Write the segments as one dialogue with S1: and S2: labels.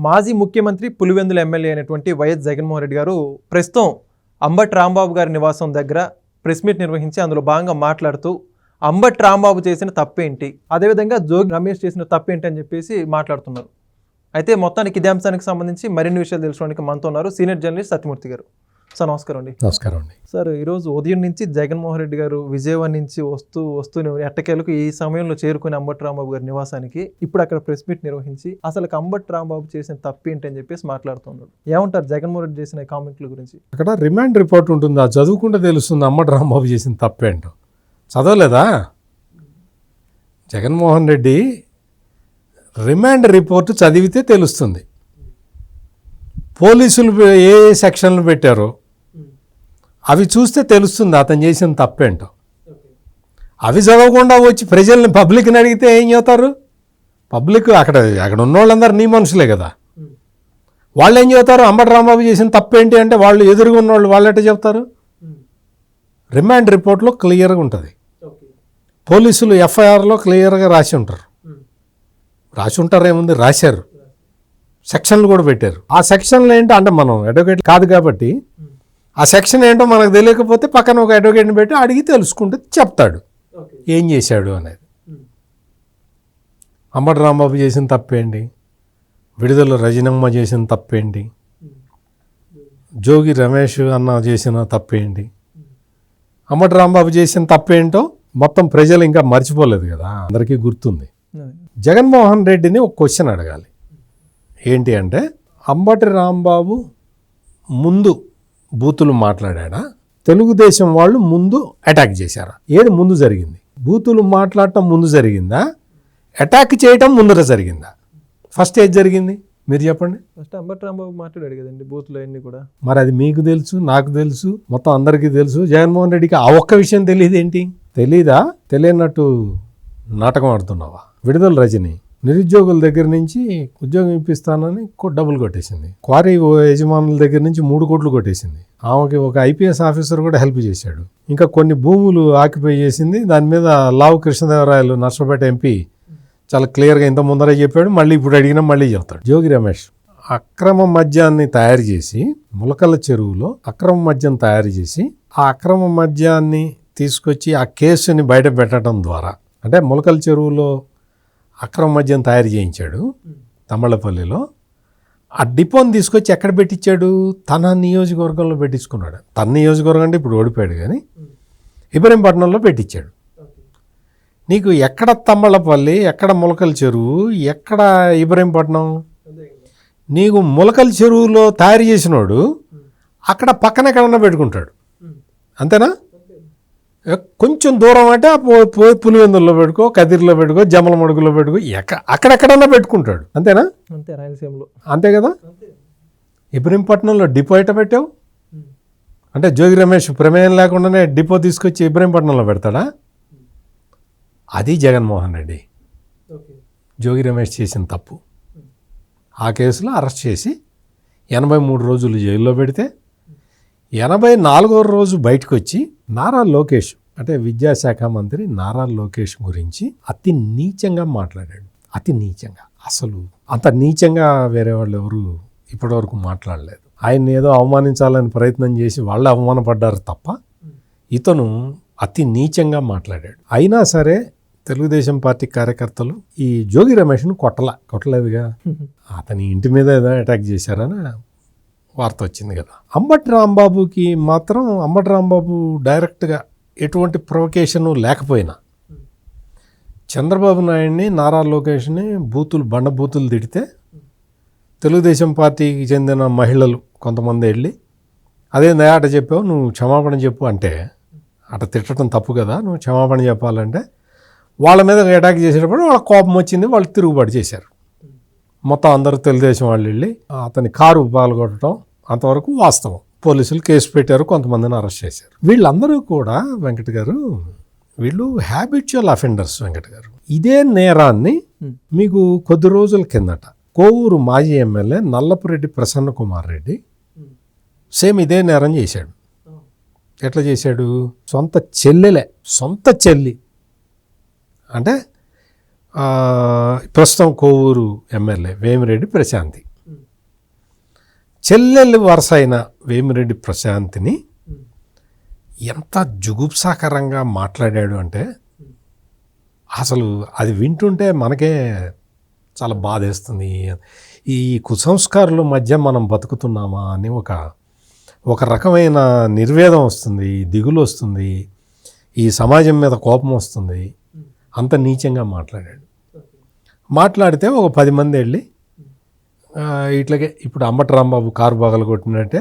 S1: మాజీ ముఖ్యమంత్రి పులివెందుల ఎమ్మెల్యే అయినటువంటి వైఎస్ జగన్మోహన్ రెడ్డి గారు ప్రస్తుతం అంబటి రాంబాబు గారి నివాసం దగ్గర ప్రెస్ మీట్ నిర్వహించి అందులో భాగంగా మాట్లాడుతూ అంబటి రాంబాబు చేసిన తప్పేంటి, అదేవిధంగా జోగి రమేష్ చేసిన తప్పేంటి అని చెప్పేసి మాట్లాడుతున్నారు. అయితే మొత్తానికి ఇదే అంశానికి సంబంధించి మరిన్ని విషయాలు తెలుసుకోవడానికి మనతో ఉన్నారు సీనియర్ జర్నలిస్ట్ సత్యమూర్తి గారు. సార్ నమస్కారం అండి.
S2: నమస్కారం అండి.
S1: సార్, ఈరోజు ఉదయం నుంచి జగన్మోహన్ రెడ్డి గారు విజయవాడ నుంచి వస్తూనే ఎట్టకేలకు ఈ సమయంలో చేరుకుని అంబటి రాంబాబు గారి నివాసానికి ఇప్పుడు అక్కడ ప్రెస్ మీట్ నిర్వహించి అసలు అంబటి రాంబాబు చేసిన తప్పేంటి అని చెప్పేసి మాట్లాడుతున్నాడు. ఏమంటారు జగన్మోహన్ రెడ్డి చేసిన కామెంట్ల గురించి?
S2: అక్కడ రిమాండ్ రిపోర్ట్ ఉంటుంది, అది చదువుకుంటే తెలుస్తుంది అంబటి రాంబాబు చేసిన తప్పేంటో. చదవలేదా? జగన్మోహన్ రెడ్డి రిమాండ్ రిపోర్టు చదివితే తెలుస్తుంది. పోలీసులు ఏ సెక్షన్లు పెట్టారో అవి చూస్తే తెలుస్తుంది అతను చేసిన తప్పేంటో. అవి చదవకుండా వచ్చి ప్రజల్ని పబ్లిక్ని అడిగితే ఏం చెబుతారు? పబ్లిక్ అక్కడ ఉన్న వాళ్ళందరూ నీ మనుషులే కదా. వాళ్ళు ఏం చెబుతారు? అంబటి రాంబాబు చేసిన తప్పేంటి అంటే వాళ్ళు ఎదురుగా ఉన్నవాళ్ళు వాళ్ళు ఎట్లా చెప్తారు? రిమాండ్ రిపోర్ట్లో క్లియర్గా ఉంటుంది. పోలీసులు ఎఫ్ఐఆర్లో క్లియర్గా రాసి ఉంటారు. ఏముంది, రాశారు. సెక్షన్లు కూడా పెట్టారు. ఆ సెక్షన్లు ఏంటో అంటే మనం అడ్వకేట్ కాదు కాబట్టి ఆ సెక్షన్ ఏంటో మనకు తెలియకపోతే పక్కన ఒక అడ్వకేట్ని పెట్టి అడిగి తెలుసుకుంటే చెప్తాడు ఏం చేశాడు అనేది. అంబటి రాంబాబు చేసిన తప్పేంటి, విడుదల రజనమ్మ చేసిన తప్పేంటి, జోగి రమేష్ అన్న చేసిన తప్పేంటి, అంబటి రాంబాబు చేసిన తప్పేంటో మొత్తం ప్రజలు ఇంకా మర్చిపోలేదు కదా, అందరికీ గుర్తుంది. జగన్మోహన్ రెడ్డిని ఒక క్వశ్చన్ అడగాలి. ఏంటి అంటే, అంబటి రాంబాబు ముందు బూతులు మాట్లాడా, తెలుగుదేశం వాళ్ళు ముందు అటాక్ చేశారా? ఏది ముందు జరిగింది? బూతులు మాట్లాడటం ముందు జరిగిందా, అటాక్ చేయటం ముందర జరిగిందా? ఫస్ట్ ఏది జరిగింది మీరు చెప్పండి.
S1: ఫస్ట్ అంబటి రాంబాబు మాట్లాడాడు కదండి బూతులు అన్నీ కూడా.
S2: మరి అది మీకు తెలుసు, నాకు తెలుసు, మొత్తం అందరికీ తెలుసు. జగన్మోహన్ రెడ్డికి ఆ ఒక్క విషయం తెలియదు ఏంటి? తెలీదా? తెలియనట్టు నాటకం ఆడుతున్నావా? విడుదల రజని నిరుద్యోగుల దగ్గర నుంచి ఉద్యోగం ఇప్పిస్తానని డబ్బులు కొట్టేసింది. క్వారీ యజమానుల దగ్గర నుంచి 3 కోట్లు కొట్టేసింది. ఆమెకి ఒక ఐపీఎస్ ఆఫీసర్ కూడా హెల్ప్ చేశాడు. ఇంకా కొన్ని భూములు ఆక్యుపై చేసింది. దాని మీద లావు కృష్ణదేవరాయలు నర్సపేట ఎంపీ చాలా క్లియర్గా ఇంత ముందరే చెప్పాడు, మళ్ళీ ఇప్పుడు అడిగినా మళ్ళీ చెప్తాడు. జోగి రమేష్ అక్రమ మద్యాన్ని తయారు చేసి, ములకల చెరువులో అక్రమ మద్యం తయారు చేసి, ఆ అక్రమ మద్యాన్ని తీసుకొచ్చి ఆ కేసుని బయట పెట్టడం ద్వారా, అంటే ములకల చెరువులో అక్రమ మద్యం తయారు చేయించాడు తమ్మళ్ళపల్లిలో. ఆ డిపోని తీసుకొచ్చి ఎక్కడ పెట్టించాడు? తన నియోజకవర్గంలో పెట్టించుకున్నాడు. తన నియోజకవర్గం అంటే ఇప్పుడు ఓడిపోయాడు కానీ ఇబ్రహీంపట్నంలో పెట్టించాడు. నీకు ఎక్కడ తమ్మళ్ళపల్లి, ఎక్కడ ములకల చెరువు, ఎక్కడ ఇబ్రహీంపట్నం? నీకు ములకల చెరువులో తయారు చేసినోడు అక్కడ పక్కన ఎక్కడన్నా పెట్టుకుంటాడు, అంతేనా? కొంచెం దూరం అంటే పులివెందుల్లో పెట్టుకో, కదిరిలో పెట్టుకో, జమలమడుగులో పెట్టుకో, అక్కడెక్కడన్నా పెట్టుకుంటాడు, అంతేనా?
S1: అంతే, రాయలసీమలో అంతే
S2: కదా. ఇబ్రహీంపట్నంలో డిపో ఎట్ట పెట్టావు? అంటే జోగి రమేష్ ప్రమేయం లేకుండానే డిపో తీసుకొచ్చి ఇబ్రహీంపట్నంలో పెడతాడా? అది జగన్మోహన్ రెడ్డి జోగి రమేష్ చేసిన తప్పు. ఆ కేసులో అరెస్ట్ చేసి 83 రోజులు జైల్లో పెడితే 84వ రోజు బయటకు వచ్చి నారా లోకేష్, అంటే విద్యాశాఖ మంత్రి నారా లోకేష్ గురించి అతి నీచంగా మాట్లాడాడు. అతి నీచంగా, అసలు అంత నీచంగా వేరే వాళ్ళు ఎవరు ఇప్పటివరకు మాట్లాడలేదు. ఆయన ఏదో అవమానించాలని ప్రయత్నం చేసి వాళ్ళు అవమానపడ్డారు తప్ప ఇతను అతి నీచంగా మాట్లాడాడు. అయినా సరే తెలుగుదేశం పార్టీ కార్యకర్తలు ఈ జోగి రమేష్ను కొట్టలేదుగా, అతని ఇంటి మీద ఏదో అటాక్ చేశారని వార్త వచ్చింది కదా. అంబటి రాంబాబుకి మాత్రం అంబటి రాంబాబు డైరెక్ట్గా ఎటువంటి ప్రొవకేషను లేకపోయినా చంద్రబాబు నాయుడిని, నారా లోకేష్ని బండబూతులు తిడితే తెలుగుదేశం పార్టీకి చెందిన మహిళలు కొంతమంది వెళ్ళి అదేందా అట చెప్పావు, నువ్వు క్షమాపణ చెప్పు అంటే, అట తిట్టడం తప్పు కదా, నువ్వు క్షమాపణ చెప్పాలంటే వాళ్ళ మీద అటాక్ చేసేటప్పుడు వాళ్ళ కోపం వచ్చింది, వాళ్ళు తిరుగుబాటు చేశారు. మొత్తం అందరూ తెలుగుదేశం వాళ్ళు వెళ్ళి అతని కారు పాల్గొట్టడం అంతవరకు వాస్తవం. పోలీసులు కేసు పెట్టారు, కొంతమందిని అరెస్ట్ చేశారు. వీళ్ళందరూ కూడా వెంకట్ గారు, వీళ్ళు హ్యాబిచువల్ అఫెండర్స్. వెంకట్ గారు, ఇదే నేరాన్ని మీకు కొద్ది రోజుల కిందట కోవూరు మాజీ ఎమ్మెల్యే నల్లపురెడ్డి ప్రసన్న కుమార్ రెడ్డి సేమ్ ఇదే నేరం చేశాడు. ఎట్లా చేశాడు? సొంత చెల్లి అంటే ప్రస్తుతం కోవూరు ఎమ్మెల్యే వేమిరెడ్డి ప్రశాంతి చెల్లెలు వరుస అయిన వేమిరెడ్డి ప్రశాంత్ని ఎంత జుగుప్సాకరంగా మాట్లాడాడు అంటే అసలు అది వింటుంటే మనకే చాలా బాధేస్తుంది. ఈ కుసంస్కారుల మధ్య మనం బతుకుతున్నామా అని ఒక రకమైన నిర్వేదం వస్తుంది, దిగులు వస్తుంది, ఈ సమాజం మీద కోపం వస్తుంది. అంత నీచంగా మాట్లాడాడు. మాట్లాడితే ఒక 10 మంది వెళ్ళి ఇట్లాగే ఇప్పుడు అంబటి రాంబాబు కారు బాగలు కొట్టినట్టే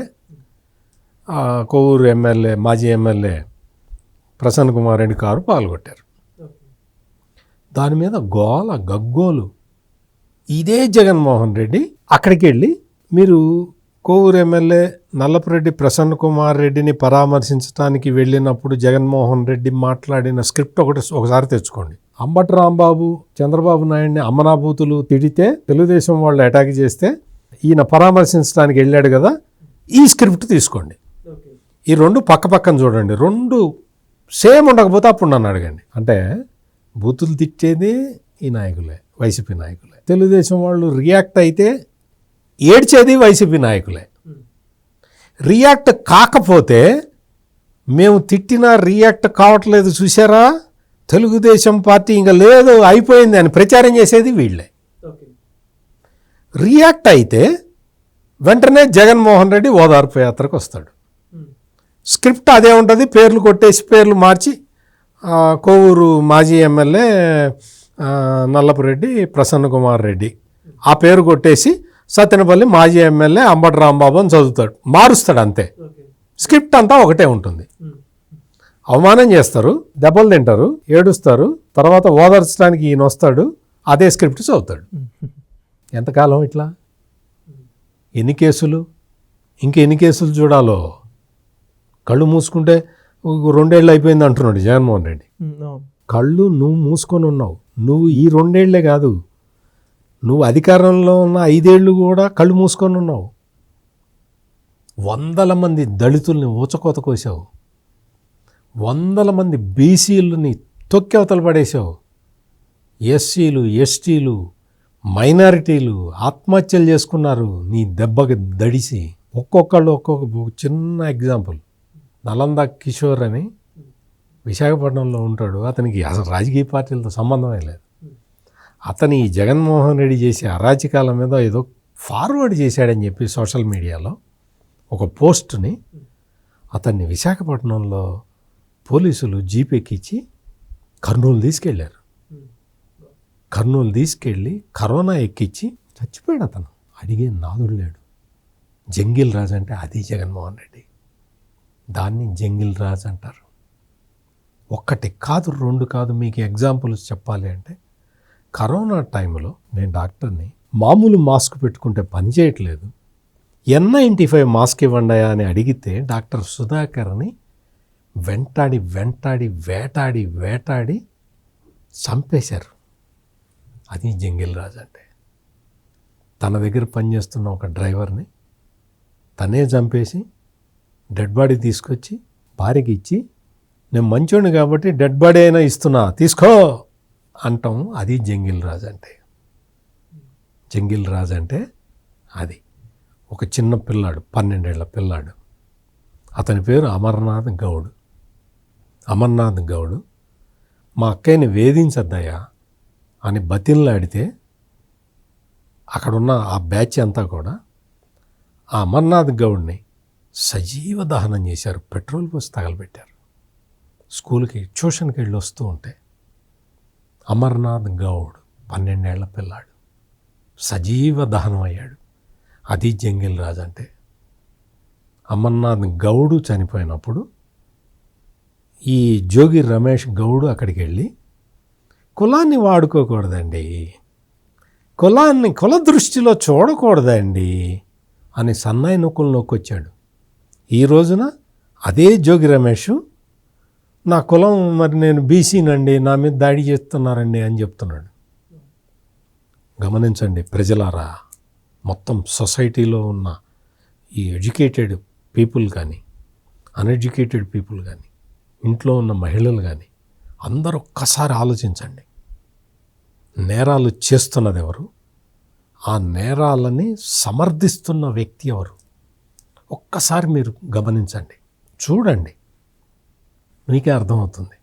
S2: కొవ్వూరు ఎమ్మెల్యే మాజీ ఎమ్మెల్యే ప్రసన్న కుమార్ రెడ్డి కారు పాల్గొట్టారు. దాని మీద గోల గగ్గోలు. ఇదే జగన్మోహన్ రెడ్డి అక్కడికి వెళ్ళి మీరు కొవ్వూరు ఎమ్మెల్యే నల్లపురెడ్డి ప్రసన్న కుమార్ రెడ్డిని పరామర్శించడానికి వెళ్ళినప్పుడు జగన్మోహన్ రెడ్డి మాట్లాడిన స్క్రిప్ట్ ఒకసారి తెచ్చుకోండి. అంబటి రాంబాబు చంద్రబాబు నాయుడిని అమ్మనాభూతులు తిడితే తెలుగుదేశం వాళ్ళు అటాక్ చేస్తే ఈయన పరామర్శించడానికి వెళ్ళాడు కదా, ఈ స్క్రిప్ట్ తీసుకోండి. ఈ రెండు పక్కన చూడండి. రెండు సేమ్ ఉండకపోతే అప్పుడు నన్ను అడగండి. అంటే బూతులు తిట్టేది ఈ నాయకులే, వైసీపీ నాయకులే. తెలుగుదేశం వాళ్ళు రియాక్ట్ అయితే ఏడ్చేది వైసీపీ నాయకులే. రియాక్ట్ కాకపోతే మేము తిట్టినా రియాక్ట్ కావట్లేదు చూసారా, తెలుగుదేశం పార్టీ ఇంకా లేదు అయిపోయింది అని ప్రచారం చేసేది వీళ్ళే. రియాక్ట్ అయితే వెంటనే జగన్మోహన్ రెడ్డి ఓదార్పు యాత్రకు వస్తాడు. స్క్రిప్ట్ అదే ఉంటుంది, పేర్లు కొట్టేసి పేర్లు మార్చి కొవ్వూరు మాజీ ఎమ్మెల్యే నల్లపురెడ్డి ప్రసన్న కుమార్ రెడ్డి ఆ పేరు కొట్టేసి సత్తెనపల్లి మాజీ ఎమ్మెల్యే అంబటి రాంబాబు అని చదువుతాడు, మారుస్తాడు అంతే. స్క్రిప్ట్ అంతా ఒకటే ఉంటుంది. అవమానం చేస్తారు, దెబ్బలు తింటారు, ఏడుస్తారు, తర్వాత ఓదార్చడానికి ఈయన వస్తాడు, అదే స్క్రిప్ట్ చదువుతాడు. ఎంతకాలం ఇట్లా? ఎన్ని కేసులు? ఇంకెన్ని కేసులు చూడాలో? కళ్ళు మూసుకుంటే 2 ఏళ్ళు అయిపోయింది అంటున్నాడు జగన్మోహన్ రెడ్డి. కళ్ళు నువ్వు మూసుకొని ఉన్నావు. నువ్వు ఈ 2 ఏళ్లే కాదు, నువ్వు అధికారంలో ఉన్న 5 ఏళ్ళు కూడా కళ్ళు మూసుకొని ఉన్నావు. 100 మంది దళితుల్ని ఊచకోత కోసావు, 100 మంది బీసీలని తొక్కెవతలు పడేసావు, ఎస్సీలు ఎస్టీలు మైనారిటీలు ఆత్మహత్యలు చేసుకున్నారు నీ దెబ్బకి దడిసి. ఒక్కొక్కళ్ళు ఒక్కొక్క చిన్న ఎగ్జాంపుల్. నలంద కిషోర్ అని విశాఖపట్నంలో ఉంటాడు. అతనికి అసలు రాజకీయ పార్టీలతో సంబంధమే లేదు. అతని ఈ జగన్మోహన్ రెడ్డి చేసే అరాచకాల మీద ఏదో ఫార్వర్డ్ చేశాడని చెప్పి సోషల్ మీడియాలో ఒక పోస్ట్ని అతన్ని విశాఖపట్నంలో పోలీసులు జీపెక్కిచ్చి కర్నూలు తీసుకెళ్ళారు. కర్నూలు తీసుకెళ్ళి కరోనా ఎక్కించి చచ్చిపోయాడు అతను. అడిగే నాదుడు లేడు. జంగిల్ రాజ్ అంటే అది జగన్మోహన్ రెడ్డి. దాన్ని జంగిల్ రాజ్ అంటారు. 1 కాదు 2 కాదు, మీకు ఎగ్జాంపుల్స్ చెప్పాలి అంటే కరోనా టైంలో నేను డాక్టర్ని, మామూలు మాస్క్ పెట్టుకుంటే పని చేయట్లేదు, N95 మాస్క్ ఇవ్వండి అని అడిగితే డాక్టర్ సుధాకర్ని వెంటాడి వెంటాడి వేటాడి వేటాడి చంపేశారు. అది జంగిల్ రాజ్ అంటే. తన దగ్గర పనిచేస్తున్న ఒక డ్రైవర్ని తనే చంపేసి డెడ్ బాడీ తీసుకొచ్చి భార్యకి ఇచ్చి, నేను మంచోడిని కాబట్టి డెడ్ బాడీ అయినా ఇస్తున్నా తీసుకో అంటాం. అది జంగిల్ రాజ్ అంటే. జంగిల్ రాజ్ అంటే అది. ఒక చిన్న పిల్లాడు, 12 ఏళ్ల పిల్లాడు, అతని పేరు అమర్నాథ్ గౌడ్. అమర్నాథ్ గౌడ్ మా అక్కయ్యని వేధించద్దయ్యా అని బతిల్లాడితే అక్కడున్న ఆ బ్యాచ్ అంతా కూడా ఆ అమర్నాథ్ గౌడ్ని సజీవ దహనం చేశారు. పెట్రోల్ పోసి తగలబెట్టారు. స్కూల్కి ట్యూషన్కి వెళ్ళి వస్తూ ఉంటే అమర్నాథ్ గౌడ్ 12 ఏళ్ల పిల్లాడు సజీవ దహనం అయ్యాడు. అది జంగిల్ రాజ్ అంటే. అమర్నాథ్ గౌడ్ చనిపోయినప్పుడు ఈ జోగి రమేష్ గౌడ్ అక్కడికి వెళ్ళి కులాన్ని వాడుకోకూడదండి, కులాన్ని కుల దృష్టిలో చూడకూడదండి అని సన్నాయి నొక్కులు నొక్కొచ్చాడు. ఈ రోజున అదే జోగి రమేష్ నా కులం మరి నేను బీసీనండి, నా మీద దాడి చేస్తున్నారండి అని చెప్తున్నాడు. గమనించండి ప్రజలారా, మొత్తం సొసైటీలో ఉన్న ఈ ఎడ్యుకేటెడ్ పీపుల్ కానీ అన్ఎడ్యుకేటెడ్ పీపుల్ కానీ ఇంట్లో ఉన్న మహిళలు కానీ అందరూ ఒక్కసారి ఆలోచించండి. నేరాలు చేస్తున్నది ఎవరు? ఆ నేరాలని సమర్థిస్తున్న వ్యక్తి ఎవరు? ఒక్కసారి మీరు గమనించండి, చూడండి, మీకే అర్థమవుతుంది.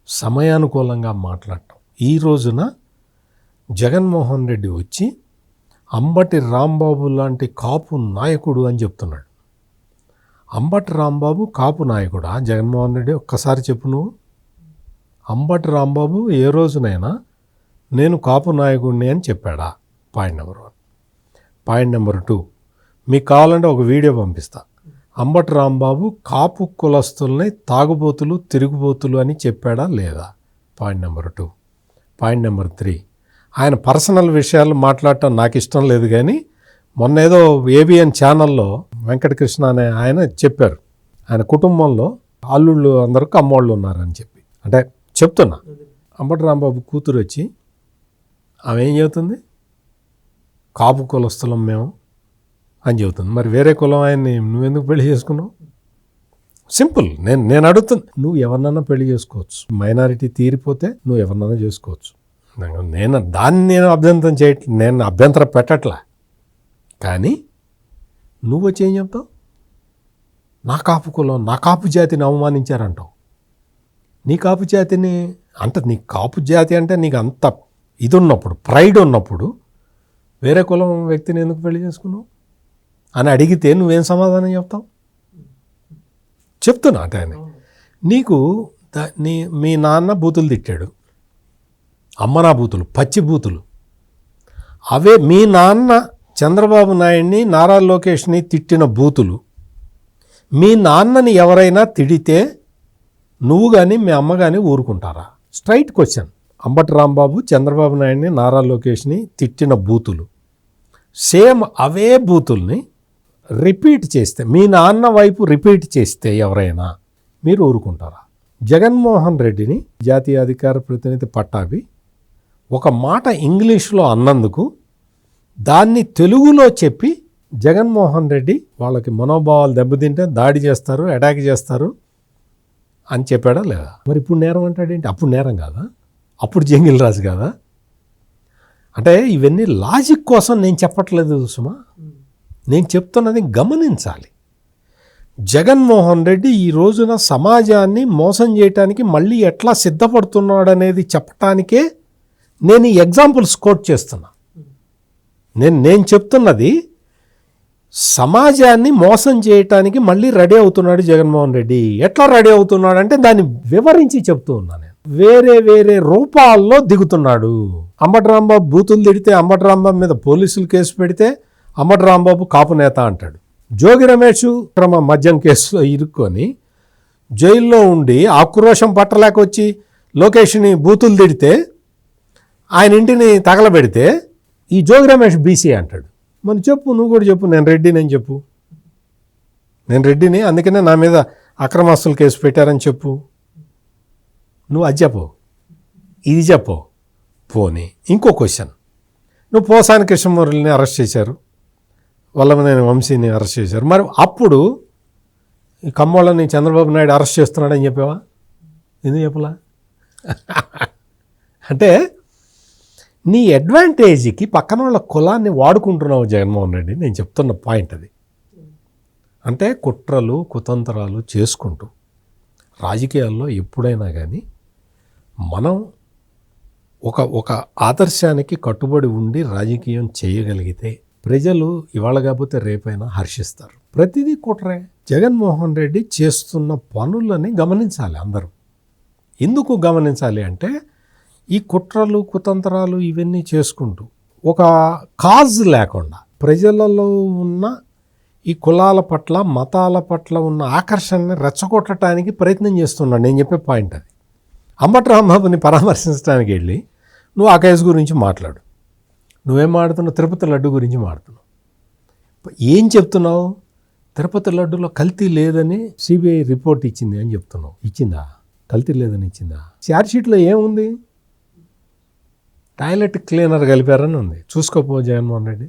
S2: సమయానుకూలంగా మాట్లాడటం. ఈ రోజున జగన్మోహన్ రెడ్డి వచ్చి అంబటి రాంబాబు లాంటి కాపు నాయకుడు అని చెప్తున్నాడు. అంబటి రాంబాబు కాపు నాయకుడా జగన్మోహన్ రెడ్డి? ఒక్కసారి చెప్పు నువ్వు. అంబటి రాంబాబు ఏ రోజునైనా నేను కాపు నాయకుడిని అని చెప్పాడా? Point number 1. పాయింట్ నెంబర్ 2, మీకు కావాలంటే ఒక వీడియో పంపిస్తా. అంబటి రాంబాబు కాపు కులస్తుల్ని తాగుబోతులు, తిరుగుబోతులు అని చెప్పాడా లేదా? Point number 2. పాయింట్ నెంబర్ 3, ఆయన పర్సనల్ విషయాలు మాట్లాడటం నాకు ఇష్టం లేదు, కానీ మొన్న ఏదో ఏబిఎన్ ఛానల్లో వెంకటకృష్ణ అనే ఆయన చెప్పారు, ఆయన కుటుంబంలో అల్లుళ్ళు అందరూ అమ్మోళ్ళు ఉన్నారని చెప్పి. అంటే చెప్తున్నా, అంబటి రాంబాబు కూతురు వచ్చి ఆమె ఏం చెబుతుంది? కాపు కులస్తులం మేము అని చెబుతుంది. మరి వేరే కులం ఆయన్ని నువ్వెందుకు పెళ్లి చేసుకున్నావు? సింపుల్. నేను అడుగుతుంది, నువ్వు ఎవరినైనా పెళ్లి చేసుకోవచ్చు, మైనారిటీ తీరిపోతే నువ్వు ఎవరినైనా చేసుకోవచ్చు. నేను అభ్యంతరం పెట్టట్లా, కానీ నువ్వు వచ్చి ఏం చెప్తావు? నా కాపు కులం, నా కాపు జాతిని అవమానించారంటావు. నీ కాపు జాతిని అంటే, నీ కాపు జాతి అంటే నీకు అంత ఇది ఉన్నప్పుడు, ప్రైడ్ ఉన్నప్పుడు వేరే కులం వ్యక్తిని ఎందుకు పెళ్లి చేసుకున్నావు అని అడిగితే నువ్వేం సమాధానం చెప్తావు? చెప్తున్నా అంటే ఆయన నీకు మీ నాన్న బూతులు తిట్టాడు, అమ్మ నా బూతులు, పచ్చి బూతులు. అవే మీ నాన్న చంద్రబాబు నాయుడిని, నారా లోకేష్ని తిట్టిన బూతులు. మీ నాన్నని ఎవరైనా తిడితే నువ్వు కానీ మీ అమ్మ కానీ ఊరుకుంటారా? Straight question. అంబటి రాంబాబు చంద్రబాబు నాయుడిని, నారా లోకేష్ని తిట్టిన బూతులు, సేమ్ అవే బూతుల్ని రిపీట్ చేస్తే, మీ నాన్న వైపు రిపీట్ చేస్తే ఎవరైనా మీరు ఊరుకుంటారా? జగన్మోహన్ రెడ్డిని జాతీయ అధికార ప్రతినిధి పట్టాభి ఒక మాట ఇంగ్లీష్లో అన్నందుకు దాన్ని తెలుగులో చెప్పి జగన్మోహన్ రెడ్డి వాళ్ళకి మనోభావాలు దెబ్బతింటే దాడి చేస్తారు, అటాక్ చేస్తారు అని చెప్పాడా లేదా? మరి ఇప్పుడు నేరం అంటాడేంటి? అప్పుడు నేరం కాదా? అప్పుడు జంగిల్ రాజు కాదా? అంటే ఇవన్నీ లాజిక్ కోసం నేను చెప్పట్లేదు సుమా, నేను చెప్తున్నది గమనించాలి. జగన్మోహన్ రెడ్డి ఈ రోజున సమాజాన్ని మోసం చేయటానికి మళ్ళీ ఎట్లా సిద్ధపడుతున్నాడనేది చెప్పటానికే నేను ఈ ఎగ్జాంపుల్స్ కోట్ చేస్తున్నా. నేను చెప్తున్నది సమాజాన్ని మోసం చేయటానికి మళ్ళీ రెడీ అవుతున్నాడు జగన్మోహన్ రెడ్డి. ఎట్లా రెడీ అవుతున్నాడు అంటే దాన్ని వివరించి చెప్తూ ఉన్నా నేను. వేరే వేరే రూపాల్లో దిగుతున్నాడు. అంబటి రాంబాబు బూతులు తిడితే అంబటి రాంబాబు మీద పోలీసులు కేసు పెడితే అంబటి రాంబాబు కాపు నేత అంటాడు. జోగి రమేష్ క్రమ మద్యం కేసులో ఇరుక్కొని జైల్లో ఉండి ఆక్రోశం పట్టలేకొచ్చి లోకేష్ని బూతులు తిడితే ఆయన ఇంటిని తగలబెడితే ఈ జోగి రమేష్ బీసీ అంటాడు. మరి చెప్పు, నువ్వు కూడా చెప్పు, నేను రెడ్డిని అని చెప్పు. నేను రెడ్డిని, అందుకనే నా మీద అక్రమాస్తులు కేసు పెట్టారని చెప్పు. నువ్వు అది చెప్పు, ఇది చెప్పు. పోనీ ఇంకో క్వశ్చన్, నువ్వు పోసాని కృష్ణమురళిని అరెస్ట్ చేశారు, వల్లభనేని వంశీని అరెస్ట్ చేశారు. మరి అప్పుడు ఈ కమ్మోళ్ళని చంద్రబాబు నాయుడు అరెస్ట్ చేస్తున్నాడని చెప్పావా? ఎందుకు చెప్పలా? అంటే నీ అడ్వాంటేజ్కి పక్కన వాళ్ళ కులాన్ని వాడుకుంటున్నావు జగన్మోహన్ రెడ్డి. నేను చెప్తున్న పాయింట్ అది. అంటే కుట్రలు కుతంత్రాలు చేసుకుంటూ రాజకీయాల్లో ఎప్పుడైనా కానీ మనం ఒక ఆదర్శానికి కట్టుబడి ఉండి రాజకీయం చేయగలిగితే ప్రజలు ఇవాళ కాకపోతే రేపైనా హర్షిస్తారు. ప్రతిదీ కుట్రే. జగన్మోహన్ రెడ్డి చేస్తున్న పనులని గమనించాలి అందరూ. ఎందుకు గమనించాలి అంటే ఈ కుట్రలు కుతంత్రాలు ఇవన్నీ చేసుకుంటూ ఒక కాజ్ లేకుండా ప్రజలలో ఉన్న ఈ కులాల పట్ల మతాల పట్ల ఉన్న ఆకర్షణని రెచ్చగొట్టడానికి ప్రయత్నం చేస్తున్నాడు. నేను చెప్పే పాయింట్ అది. అంబటి రాంబాబుని పరామర్శించడానికి వెళ్ళి నువ్వు ఆ కేసు గురించి మాట్లాడు. నువ్వేం మాట్లాడుతున్నావు? తిరుపతి లడ్డు గురించి మాట్లాడుతున్నావు. ఏం చెప్తున్నావు? తిరుపతి లడ్డులో కల్తీ లేదని సిబిఐ రిపోర్ట్ ఇచ్చింది అని చెప్తున్నావు. ఇచ్చిందా? కల్తీ లేదని ఇచ్చిందా? ఛార్జ్షీట్లో ఏముంది? టాయిలెట్ క్లీనర్ కలిపారని ఉంది. చూసుకోపో జగన్మోహన్ రెడ్డి.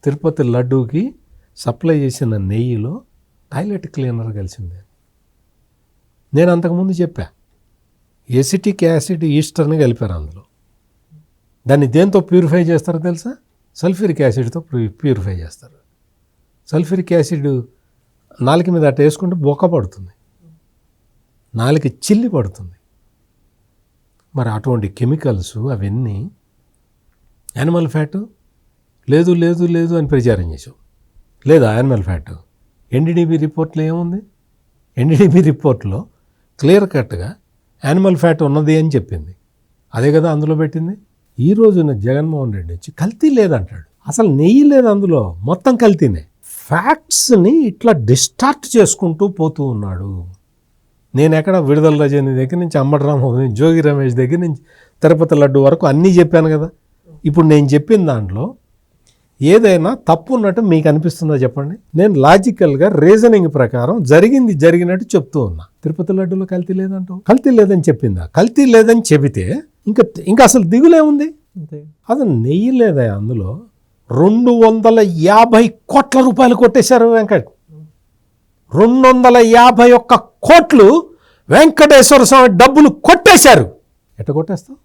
S2: తిరుపతి లడ్డూకి సప్లై చేసిన నెయ్యిలో టాయిలెట్ క్లీనర్ కలిసింది. నేను అంతకుముందు చెప్పా, ఎసిటిక్ యాసిడ్ ఈస్టర్ని కలిపారు అందులో. దాన్ని దేంతో ప్యూరిఫై చేస్తారో తెలుసా? సల్ఫ్యూరిక్ యాసిడ్తో ప్యూరిఫై చేస్తారు. సల్ఫ్యూరిక్ యాసిడ్ నాలుక మీద అట్ట వేసుకుంటే బొక్క పడుతుంది, నాలుక చిల్లి పడుతుంది. మరి అటువంటి కెమికల్స్ అవన్నీ యానిమల్ ఫ్యాట్ లేదు లేదు లేదు అని ప్రచారం చేసావు. లేదా యానిమల్ ఫ్యాట్ ఎన్డీడీబీ రిపోర్ట్లో ఏముంది? ఎన్డీడీబీ రిపోర్ట్లో క్లియర్ కట్గా యానిమల్ ఫ్యాట్ ఉన్నది అని చెప్పింది. అదే కదా అందులో పెట్టింది. ఈ రోజున జగన్మోహన్ రెడ్డి వచ్చి కల్తీ లేదంటాడు. అసలు నెయ్యి లేదు అందులో, మొత్తం కల్తీనే. ఫ్యాక్ట్స్ని ఇట్లా డిస్టార్ట్ చేసుకుంటూ పోతూ ఉన్నాడు. నేను ఎక్కడ విడుదల రజని దగ్గర నుంచి అంబటి రాంబాబు, జోగి రమేష్ దగ్గర నుంచి తిరుపతి లడ్డు వరకు అన్నీ చెప్పాను కదా. ఇప్పుడు నేను చెప్పిన దాంట్లో ఏదైనా తప్పు ఉన్నట్టు మీకు అనిపిస్తుందో చెప్పండి. నేను లాజికల్గా రీజనింగ్ ప్రకారం జరిగింది జరిగినట్టు చెప్తూ ఉన్నా. తిరుపతి లడ్డూలో కల్తీ లేదంటూ, కల్తీ లేదని చెప్పిందా? కల్తీ లేదని చెబితే ఇంకా అసలు దిగులే ఉంది. అది నెయ్యి లేదా అందులో 250 కోట్ల రూపాయలు కొట్టేశారు వెంకట్. 251 కోట్లు వెంకటేశ్వర స్వామి డబ్బులు కొట్టేశారు. ఎట్ట కొట్టేస్తావు?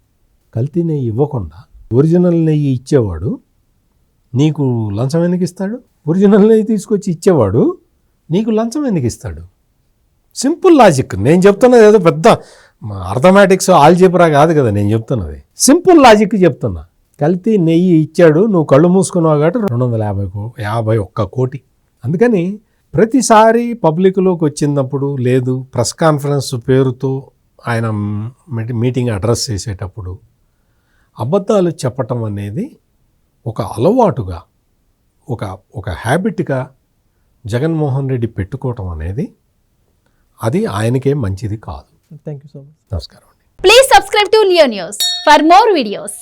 S2: కల్తీ నెయ్యి ఇవ్వకుండా ఒరిజినల్ నెయ్యి ఇచ్చేవాడు నీకు లంచం ఎందుకు ఇస్తాడు? ఒరిజినల్ నెయ్యి తీసుకొచ్చి ఇచ్చేవాడు నీకు లంచం ఎందుకు ఇస్తాడు? సింపుల్ లాజిక్ నేను చెప్తున్నది. ఏదో పెద్ద అర్థమెటిక్స్ ఆల్జీబ్రా కాదు కదా నేను చెప్తున్నది. సింపుల్ లాజిక్ చెప్తున్నా. కల్తీ నెయ్యి ఇచ్చాడు, నువ్వు కళ్ళు మూసుకున్నావు కాబట్టి 251 కోటి. అందుకని ప్రతిసారి పబ్లిక్లోకి వచ్చినప్పుడు లేదు, ప్రెస్ కాన్ఫరెన్స్ పేరుతో ఆయన మీటింగ్ అడ్రస్ చేసేటప్పుడు అబద్ధాలు చెప్పటం అనేది ఒక అలవాటుగా, ఒక హ్యాబిట్గా జగన్మోహన్ రెడ్డి పెట్టుకోవటం అనేది అది ఆయనకే మంచిది కాదు.
S1: Thank you so much.
S2: నమస్కారం అండి.
S3: Please subscribe to Leo News for more videos.